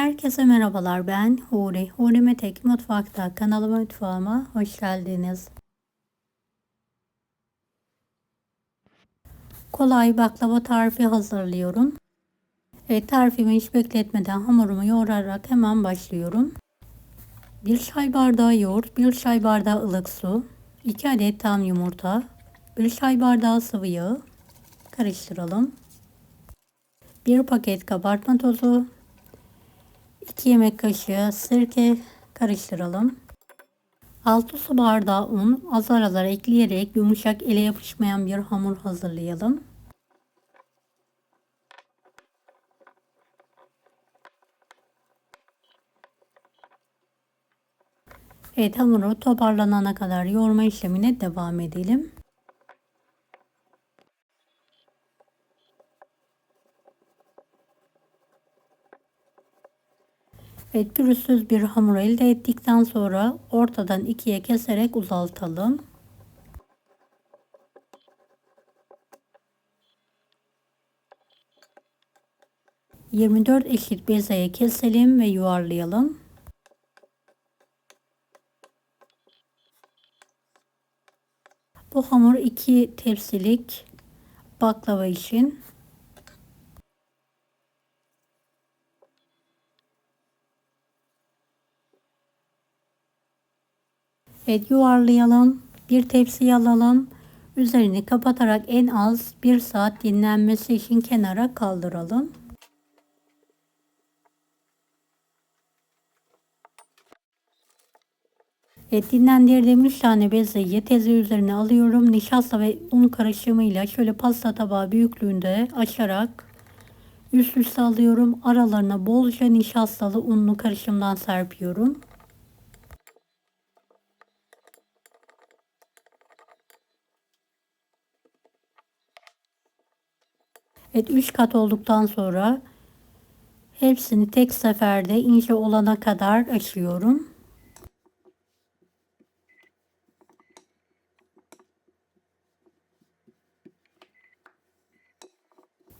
Herkese merhabalar, ben Huri. Huri Metek Mutfak'ta kanalıma, mutfağıma hoş geldiniz. Kolay baklava tarifi hazırlıyorum. Tarifimi hiç bekletmeden hamurumu yoğurarak hemen başlıyorum. 1 çay bardağı yoğurt, 1 çay bardağı ılık su, 2 adet tam yumurta, 1 çay bardağı sıvı yağ karıştıralım. 1 paket kabartma tozu, 2 yemek kaşığı sirke karıştıralım. 6 su bardağı un azar azar ekleyerek yumuşak, ele yapışmayan bir hamur hazırlayalım. Evet, hamuru toparlanana kadar yoğurma işlemine devam edelim. Evet, pürüzsüz bir hamur elde ettikten sonra ortadan ikiye keserek uzaltalım. ...24 eşit bezeye keselim ve yuvarlayalım. Bu hamur 2 tepsilik baklava için. Evet, yuvarlayalım. Bir tepsiye alalım. Üzerini kapatarak en az 1 saat dinlenmesi için kenara kaldıralım. Evet, dinlendirdiğim 3 tane bezeyi teze üzerine alıyorum. Nişasta ve un karışımıyla şöyle pasta tabağı büyüklüğünde açarak üst üste alıyorum. Aralarına bolca nişastalı unlu karışımdan serpiyorum. Evet, 3 kat olduktan sonra hepsini tek seferde ince olana kadar açıyorum.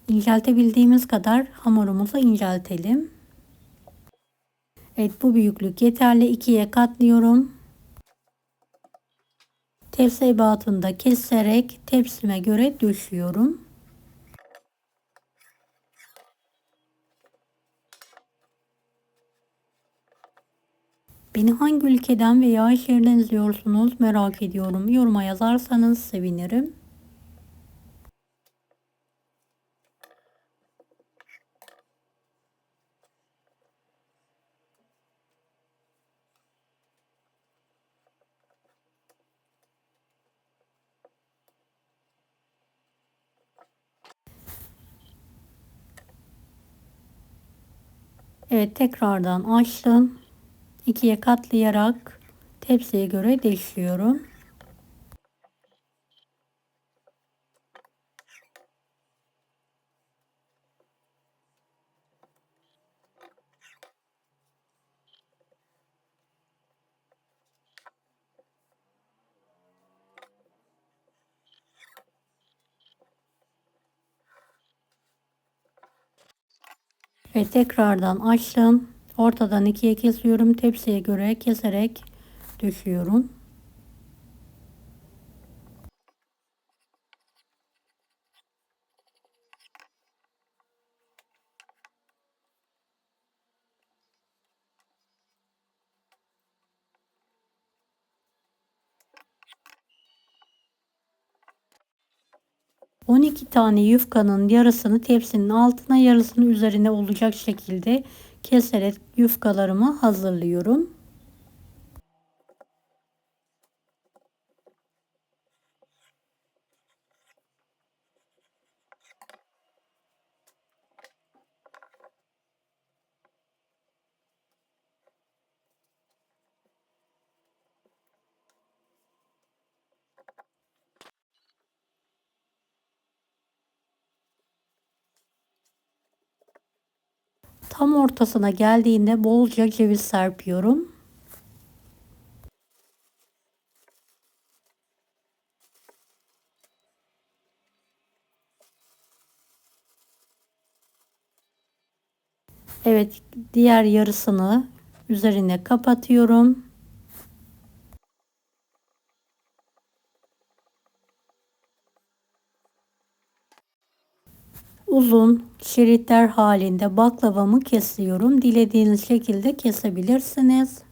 İnceltebildiğimiz kadar hamurumuzu inceltelim. Evet, bu büyüklük yeterli. 2'ye katlıyorum. Tepsi ebatında keserek tepsime göre döşüyorum. Beni hangi ülkeden veya şehirden izliyorsunuz merak ediyorum. Yoruma yazarsanız sevinirim. Evet, tekrardan açtım. 2'ye katlayarak tepsiye göre deşiyorum. Ve tekrardan açtım. Ortadan ikiye kesiyorum. Tepsiye göre keserek döşüyorum. ...12 tane yufkanın yarısını tepsinin altına, yarısını üzerine olacak şekilde keserek yufkalarımı hazırlıyorum. Tam ortasına geldiğinde bolca ceviz serpiyorum. Evet, diğer yarısını üzerine kapatıyorum. Uzun şeritler halinde baklavamı kesiyorum. Dilediğiniz şekilde kesebilirsiniz.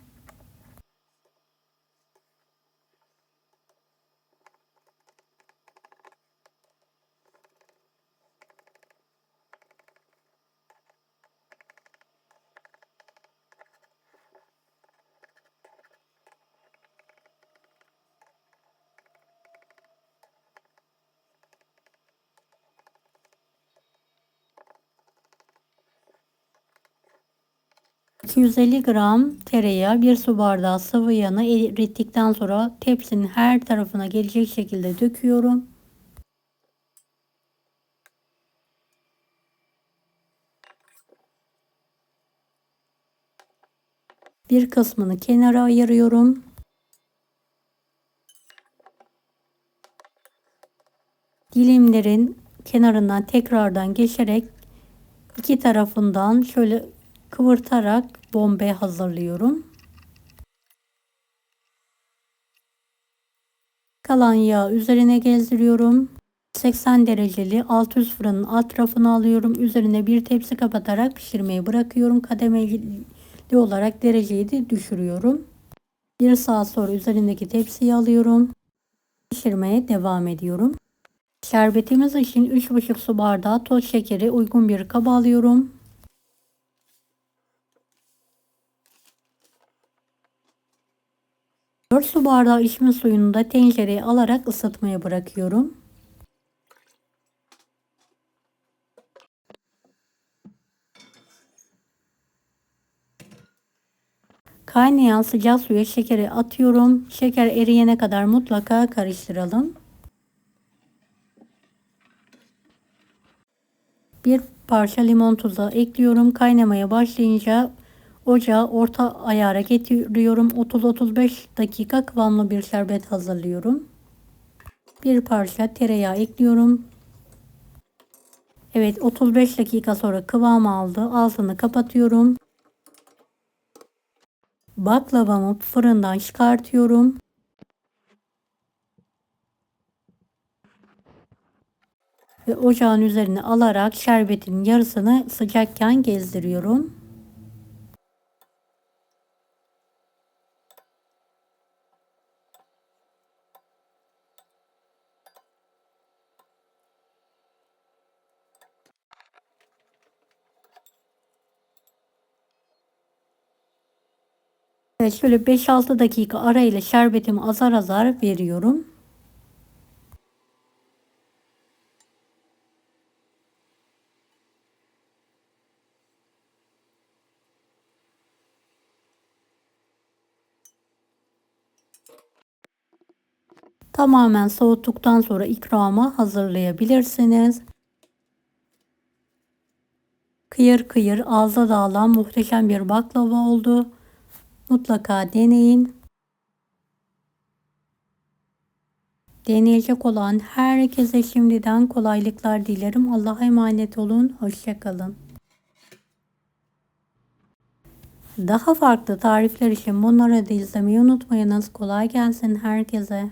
...250 gram tereyağı, 1 su bardağı sıvı yağını erittikten sonra tepsinin her tarafına gelecek şekilde döküyorum. Bir kısmını kenara ayırıyorum. Dilimlerin kenarından tekrardan geçerek iki tarafından şöyle kıvırtarak bombe hazırlıyorum. Kalan yağı üzerine gezdiriyorum. 80 dereceli alt üst fırının alt rafını alıyorum. Üzerine bir tepsi kapatarak pişirmeyi bırakıyorum. Kademeli olarak dereceyi de düşürüyorum. 1 saat sonra üzerindeki tepsiyi alıyorum. Pişirmeye devam ediyorum. Şerbetimiz için 3,5 su bardağı toz şekeri uygun bir kaba alıyorum. 4 su bardağı içme suyunu da tencereye alarak ısıtmaya bırakıyorum. Kaynayan sıcak suya şekeri atıyorum. Şeker eriyene kadar mutlaka karıştıralım. Bir parça limon tuzu ekliyorum. Kaynamaya başlayınca ocağı orta ayara getiriyorum. 30-35 dakika kıvamlı bir şerbet hazırlıyorum. Bir parça tereyağı ekliyorum. Evet, 35 dakika sonra kıvam aldı. Altını kapatıyorum. Baklavamı fırından çıkartıyorum. Ve ocağın üzerine alarak şerbetin yarısını sıcakken gezdiriyorum. Evet, şöyle 5-6 dakika arayla şerbetimi azar azar veriyorum. Tamamen soğuttuktan sonra ikramı hazırlayabilirsiniz. Kıyır kıyır ağza dağılan muhteşem bir baklava oldu. Mutlaka deneyin. Deneyecek olan herkese şimdiden kolaylıklar dilerim. Allah'a emanet olun. Hoşça kalın. Daha farklı tarifler için bunları da izlemeyi unutmayınız. Kolay gelsin herkese.